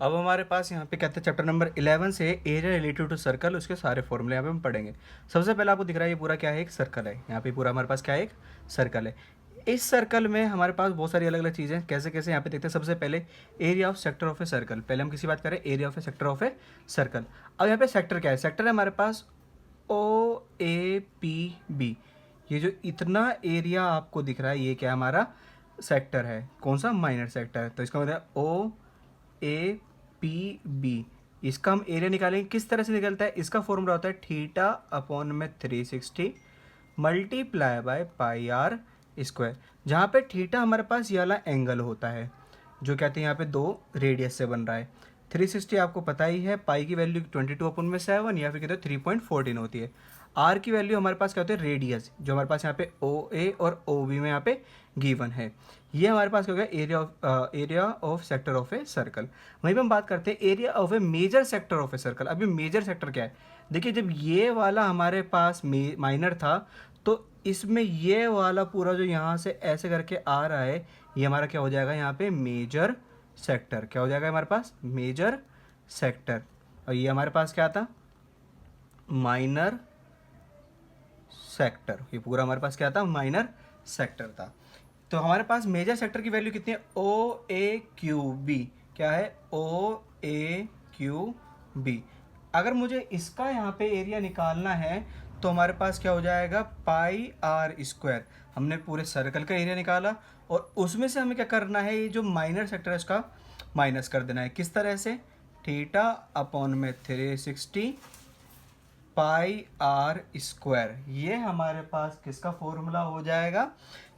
अब हमारे पास यहाँ पे कहते हैं चैप्टर नंबर 11 से एरिया रिलेटेड टू सर्कल, उसके सारे फॉर्मूले यहाँ पे हम पढ़ेंगे। सबसे पहले आपको दिख रहा है ये पूरा क्या है, एक सर्कल है। यहाँ पे पूरा हमारे पास क्या है, एक सर्कल है। इस सर्कल में हमारे पास बहुत सारी अलग अलग चीज़ें हैं, कैसे कैसे यहाँ पे देखते हैं। सबसे पहले area of sector of a circle, पहले हम किसी बात करें area of A sector of a circle. अब यहाँ पे सेक्टर क्या है, सेक्टर है हमारे पास ओ ए पी बी। ये जो इतना एरिया आपको दिख रहा है ये क्या हमारा सेक्टर है, कौन सा, माइनर सेक्टर। तो इसका मतलब ओ ए पी बी, इसका हम एरिया निकालेंगे। किस तरह से निकलता है, इसका फॉर्मूला होता है थीटा अपॉन में 360 multiply by pi R square, जहाँ पे थीटा हमारे पास ये वाला एंगल होता है जो कहते हैं यहाँ पे दो रेडियस से बन रहा है। 360 आपको पता ही है, पाई की वैल्यू 22/7 या फिर कहते हैं 3.14 होती है। आर की वैल्यू हमारे पास क्या होती है, रेडियस, जो हमारे पास यहाँ पे ओ ए और ओ बी में यहाँ पे गिवन है। ये हमारे पास क्या हो गया, area of sector of a circle. वहीं पे हम बात करते हैं area of a major sector of a circle. अभी मेजर सेक्टर क्या है, देखिए जब ये वाला हमारे पास माइनर था तो इसमें ये वाला पूरा जो यहाँ से ऐसे करके आ रहा है ये हमारा क्या हो जाएगा, यहाँ पे मेजर सेक्टर। क्या हो जाएगा हमारे पास, मेजर सेक्टर। और ये हमारे पास क्या था, माइनर सेक्टर। ये पूरा हमारे पास क्या था, माइनर सेक्टर था। तो हमारे पास मेजर सेक्टर की वैल्यू कितनी है, ओ ए क्यू बी। क्या है, ओ ए क्यू बी। अगर मुझे इसका यहाँ पे एरिया निकालना है तो हमारे पास क्या हो जाएगा, पाई आर स्क्वायर। हमने पूरे सर्कल का एरिया निकाला और उसमें से हमें क्या करना है, ये जो माइनर सेक्टर है उसका माइनस कर देना है। किस तरह से, थीटा अपॉन में 360 पाई आर स्क्वायर। ये हमारे पास किसका फॉर्मूला हो जाएगा,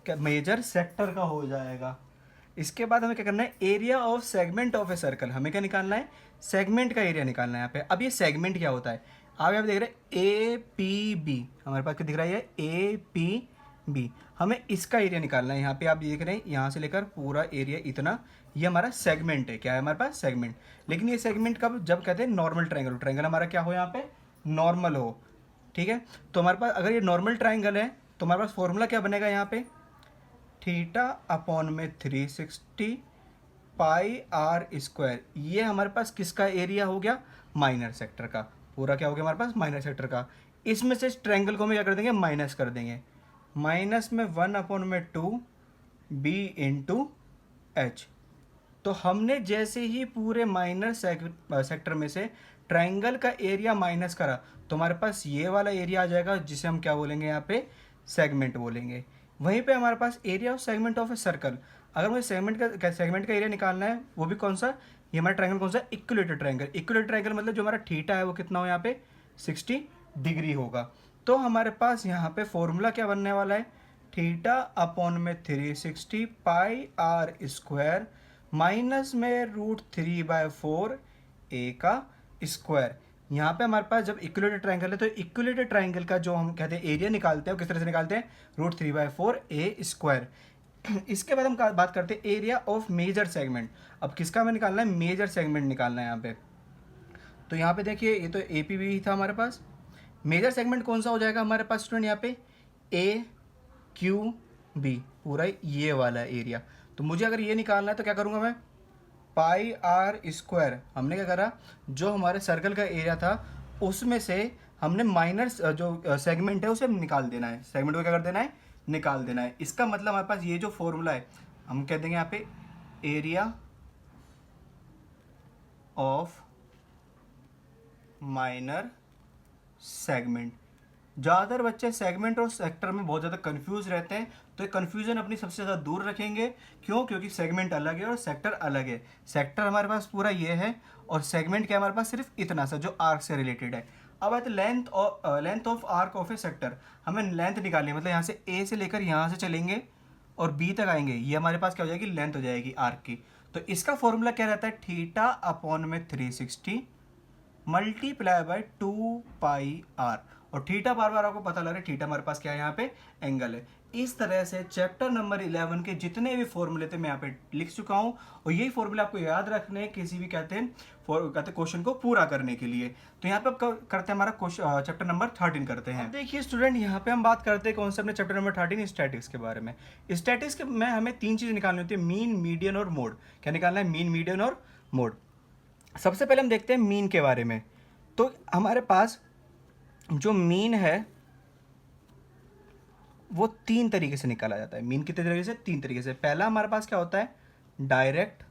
क्या, मेजर सेक्टर का हो जाएगा। इसके बाद हमें क्या करना है, area of segment of a circle. हमें क्या निकालना है, सेगमेंट का एरिया निकालना है यहाँ पे। अब ये सेगमेंट क्या होता है, आप यहाँ पे देख रहे हैं ए पी बी, हमारे पास क्या दिख रहा है, ए पी बी। हमें इसका एरिया निकालना है। यहाँ पे आप देख रहे हैं यहाँ से लेकर पूरा एरिया इतना, ये हमारा सेगमेंट है। क्या है हमारे पास, सेगमेंट। लेकिन ये सेगमेंट कब, जब कहते हैं नॉर्मल ट्रायंगल, ट्रायंगल हमारा क्या हो, यहाँ पे नॉर्मल हो। ठीक है, तो हमारे पास अगर ये नॉर्मल ट्रायंगल है तो हमारे पास फॉर्मूला क्या बनेगा, यहाँ पे थीटा अपॉन में 360 पाई आर स्क्वायर। ये हमारे पास किसका एरिया हो गया, माइनर सेक्टर का। पूरा क्या हो गया हमारे पास, माइनर सेक्टर का। इसमें से इस ट्रायंगल को हम क्या कर देंगे, माइनस कर देंगे। माइनस में 1/2 बी इंटू एच। तो हमने जैसे ही पूरे माइनर सेक्टर में से ट्रायंगल का एरिया माइनस करा तो हमारे पास ये वाला एरिया आ जाएगा जिसे हम क्या बोलेंगे, यहाँ पे सेगमेंट बोलेंगे। वहीं पे हमारे पास area of segment of a circle. अगर मुझे सेगमेंट का एरिया निकालना है, वो भी कौन सा, ये हमारा ट्रायंगल कौन सा, इक्विलेटरल ट्रायंगल। इक्विलेटरल ट्रायंगल मतलब जो हमारा थीटा है वो कितना हो, यहाँ पे 60 डिग्री होगा। तो हमारे पास यहाँ पे फॉर्मूला क्या बनने वाला है, थीटा अपॉन में 360 पाई आर स्क्वायर माइनस में √3/4 ए का स्क्वायर। यहाँ पे हमारे पास जब इक्विलेटरल ट्रायंगल है तो इक्विलेटरल ट्रायंगल का जो हम कहते हैं एरिया निकालते हैं वो किस तरह से निकालते हैं, √3/4 ए स्क्वायर। इसके बाद हम बात करते हैं एरिया ऑफ मेजर सेगमेंट। अब किसका हमें निकालना है, मेजर सेगमेंट निकालना है यहाँ पे। तो यहाँ पे देखिए ये तो ए पी बी था हमारे पास। मेजर सेगमेंट कौन सा हो जाएगा हमारे पास स्टूडेंट, यहाँ पे ए क्यू बी, पूरा ये वाला एरिया। तो मुझे अगर ये निकालना है तो क्या करूँगा मैं, पाई आर स्क्वायर। हमने क्या करा, जो हमारे सर्कल का एरिया था उसमें से हमने माइनर जो सेगमेंट है उसे निकाल देना है। सेगमेंट को क्या कर देना है, निकाल देना है। इसका मतलब हमारे पास ये जो फॉर्मूला है हम कह देंगे यहाँ पे एरिया ऑफ माइनर सेगमेंट। ज़्यादातर बच्चे सेगमेंट और सेक्टर में बहुत ज़्यादा कंफ्यूज रहते हैं, तो ये कन्फ्यूज़न अपनी सबसे ज़्यादा दूर रखेंगे। क्यों, क्योंकि सेगमेंट अलग है और सेक्टर अलग है। सेक्टर हमारे पास पूरा ये है और सेगमेंट क्या हमारे पास सिर्फ इतना सा जो आर्क से रिलेटेड है। अब आते length of arc of A sector. हमें लेंथ निकालनी है, मतलब यहाँ से ए से लेकर यहाँ से चलेंगे और बी तक आएंगे, ये हमारे पास क्या हो जाएगी, लेंथ हो जाएगी आर्क की। तो इसका फॉर्मूला क्या रहता है, थीटा अपॉन में 360 मल्टीप्लाई बाय 2 पाई आर। और थीटा बार बार आपको पता लग रहा है, थीटा हमारे पास क्या है, यहाँ पे एंगल है। इस तरह से चैप्टर नंबर 11 के जितने भी फॉर्मूले थे मैं यहाँ पे लिख चुका हूँ और यही फॉर्मूले आपको याद रखने हैं किसी भी कहते हैं क्वेश्चन को पूरा करने के लिए। तो यहाँ पे अब करते हैं हमारा चैप्टर नंबर 13 करते हैं। देखिए स्टूडेंट, यहाँ पे हम बात करते हैं कौन से अपने चैप्टर नंबर 13 स्टैटिक्स के बारे में। स्टैटिक्स में हमें 3 चीज़ें निकालनी होती है, मीन, मीडियन और मोड। क्या निकालना है, मीन, मीडियन और मोड। सबसे पहले हम देखते हैं मीन के बारे में। तो हमारे पास जो मीन है वो 3 तरीके से निकाला जाता है। मीन कितने तरीके से? 3 तरीके से। पहला हमारे पास क्या होता है? Direct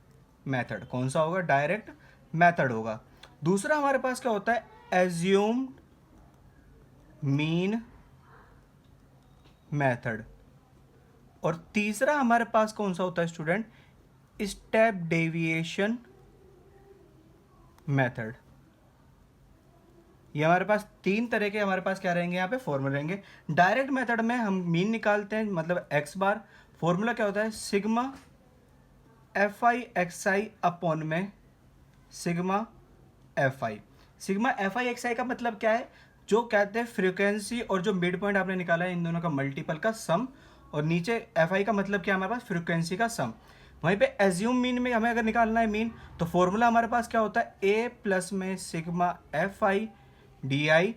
method. कौन सा होगा? डायरेक्ट मेथड होगा। दूसरा हमारे पास क्या होता है? Assumed mean method. और तीसरा हमारे पास कौन सा होता है स्टूडेंट? Step deviation method. ये हमारे पास 3 तरह के हमारे पास क्या रहेंगे? यहाँ पे फॉर्मूला रहेंगे। डायरेक्ट मेथड में हम मीन निकालते हैं, मतलब एक्स बार। फॉर्मूला क्या होता है? Sigma F I X I upon में sigma F I. Sigma F I X I का मतलब क्या है? जो कहते हैं फ्रीक्वेंसी और जो मिड पॉइंट आपने निकाला है इन दोनों का मल्टीपल का सम। और नीचे एफ आई का मतलब क्या है हमारे पास? फ्रीक्वेंसी का सम। वहीं पे एज्यूम मीन में हमें अगर निकालना है मीन, तो फॉर्मूला हमारे पास क्या होता है? ए प्लस में sigma F I D I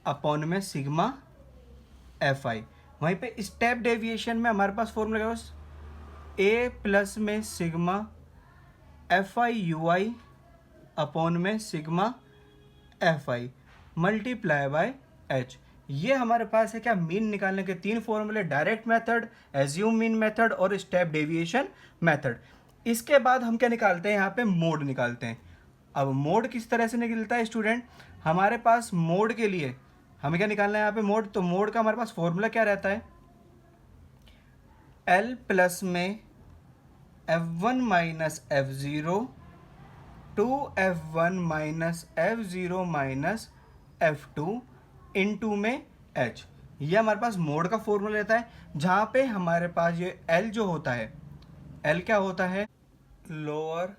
upon में सिग्मा एफ आई। वहीं पे स्टेप डेविएशन में हमारे पास फॉर्मूला क्या होगा? ए प्लस में sigma F I U I upon में sigma F I multiply by H. ये हमारे पास है क्या? मीन निकालने के 3 फॉर्मूले, direct method, assume mean method और स्टेप डेविएशन मेथड। इसके बाद हम क्या निकालते हैं? यहाँ पे मोड निकालते हैं। अब मोड किस तरह से निकलता है स्टूडेंट? हमारे पास मोड के लिए हमें क्या निकालना है यहाँ पे? मोड। तो मोड का हमारे पास फॉर्मूला क्या रहता है? एल प्लस में F one minus F zero two F one minus F zero minus F two into में एच। ये हमारे पास मोड का फॉर्मूला रहता है, जहाँ पे हमारे पास ये एल जो होता है, एल क्या होता है? Lower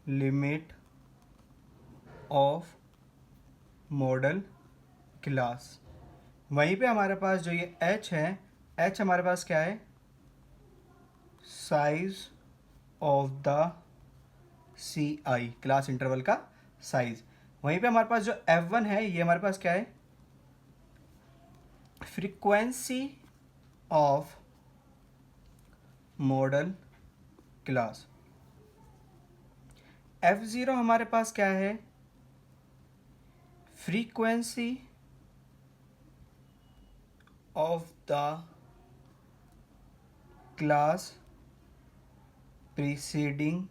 limit of model class. वहीं पे हमारे पास जो ये एच है, एच हमारे पास क्या है? Size of the C I, class interval का साइज। वहीं पे हमारे पास जो F1 है, ये हमारे पास क्या है? Frequency of model class. F0 हमारे पास क्या है? Frequency of the class preceding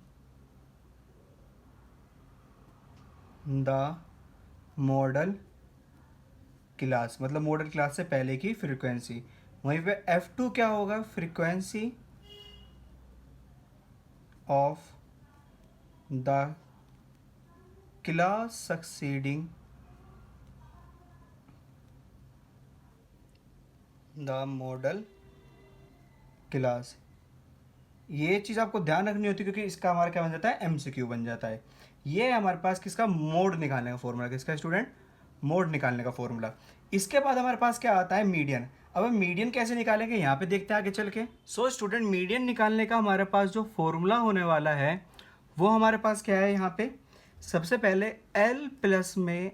the model class, मतलब मॉडल क्लास से पहले की फ्रीक्वेंसी। वहीं पे F2 क्या होगा? Frequency of the class succeeding the model class. ये चीज़ आपको ध्यान रखनी होती है, क्योंकि इसका हमारा क्या बन जाता है? MCQ बन जाता है। ये हमारे पास किसका? मोड निकालने का फॉर्मूला। किसका स्टूडेंट? मोड निकालने का फॉर्मूला। इसके बाद हमारे पास क्या आता है? मीडियन। अब हम मीडियन कैसे निकालेंगे यहाँ पे देखते हैं आगे चल के। सो स्टूडेंट, मीडियन निकालने का हमारे पास जो फॉर्मूला होने वाला है वो हमारे पास क्या है? यहाँ पे सबसे पहले L प्लस में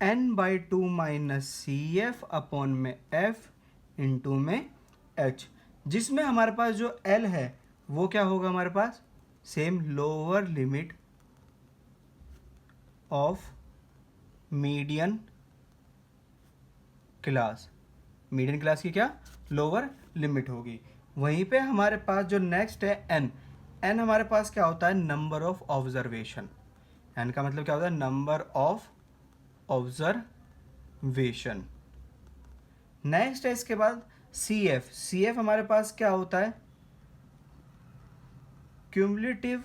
n/2 minus C F upon में एफ इंटू में एच, जिसमें हमारे पास जो L है वो क्या होगा हमारे पास? Same lower limit of median class. Median class की क्या? लोअर लिमिट होगी। वहीं पे हमारे पास जो नेक्स्ट है n, n हमारे पास क्या होता है? Number of observation. n का मतलब क्या होता है? Number of observation. नेक्स्ट है इसके बाद सी एफ। सी एफ हमारे पास क्या होता है? Cumulative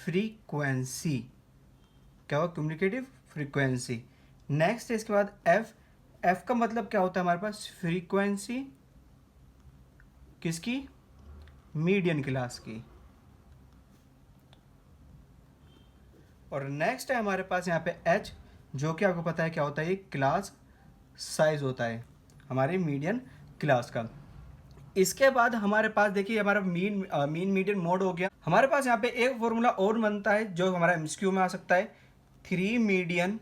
frequency. क्या होगा? Cumulative frequency. नेक्स्ट है इसके बाद एफ। एफ का मतलब क्या होता है हमारे पास? फ्रीक्वेंसी किसकी? मीडियन क्लास की। और नेक्स्ट है हमारे पास यहाँ पे एच, जो कि आपको पता है क्या होता है? ये क्लास साइज होता है हमारी मीडियन क्लास का। इसके बाद हमारे पास देखिए हमारा मीन मीडियन मोड हो गया। हमारे पास यहाँ पे एक फॉर्मूला और बनता है जो हमारा MCQ में आ सकता है। 3 median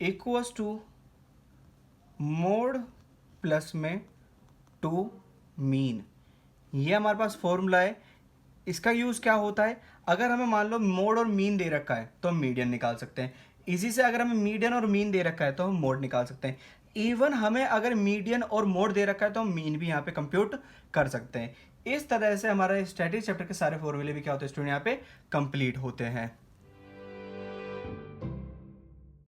equals to mode plus में 2 मीन। ये हमारे पास फॉर्मूला है। इसका यूज़ क्या होता है, अगर हमें मान लो मोड और मीन दे रखा है तो हम मीडियन निकाल सकते हैं। इसी से अगर हमें मीडियन और मीन दे रखा है तो हम मोड निकाल सकते हैं। इवन हमें अगर मीडियन और मोड दे रखा है तो हम मीन भी यहाँ पे कंप्यूट कर सकते हैं। इस तरह से हमारे स्टैटिस्टिक्स चैप्टर के सारे फॉर्मूले भी क्या होते हैं स्टूडेंट यहाँ पे कंप्लीट होते हैं।